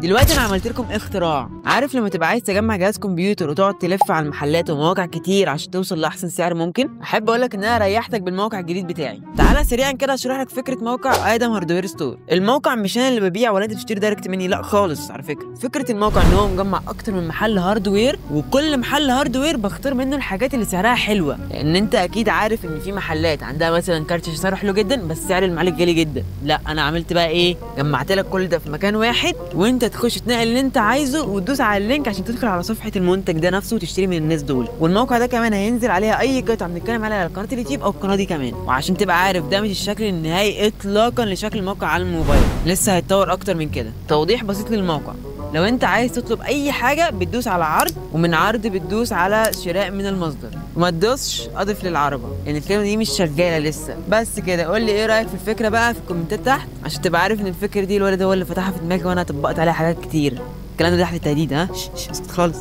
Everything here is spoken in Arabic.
دلوقتي انا عملت لكم اختراع. عارف لما تبقى عايز تجمع جهاز كمبيوتر وتقعد تلف على المحلات ومواقع كتير عشان توصل لاحسن سعر ممكن؟ احب اقول لك ان انا ريحتك بالموقع الجديد بتاعي. تعالى سريعا كده اشرح لك فكره موقع ادم هاردوير ستور. الموقع مش انا اللي ببيع ولا انت بتشتري دايركت مني، لا خالص. على فكره الموقع ان هو مجمع اكتر من محل هاردوير، وكل محل هاردوير بختار منه الحاجات اللي سعرها حلوه. لان انت اكيد عارف ان في محلات عندها مثلا كارت شاشه سعره حلو جدا بس سعر المعالج غالي جدا. لا انا عملت بقى ايه؟ جمعت لك كل ده في مكان واحد، وانت تخش تنقل اللي انت عايزه وتدوس على اللينك عشان تدخل على صفحه المنتج ده نفسه وتشتري من الناس دول. والموقع ده كمان هينزل عليها اي قطعه بنتكلم عليها على قناه اليوتيوب او القناه دي كمان. وعشان تبقى عارف ده مش الشكل النهائي اطلاقا لشكل الموقع على الموبايل، لسه هيتطور اكتر من كده. توضيح بسيط للموقع: لو انت عايز تطلب اي حاجه بتدوس على عرض، ومن عرض بتدوس على شراء من المصدر، وما تدوسش اضف للعربه لان الكلمه دي مش شغاله لسه. بس كده. قول لي ايه رايك في الفكره بقى في الكومنتات تحت عشان تبقى عارف ان الفكره دي الولد هو اللي فتحها في دماغي وانا طبقت عليها حاجات كتير. الكلام ده تحت التهديد، ها؟ اسكت خالص.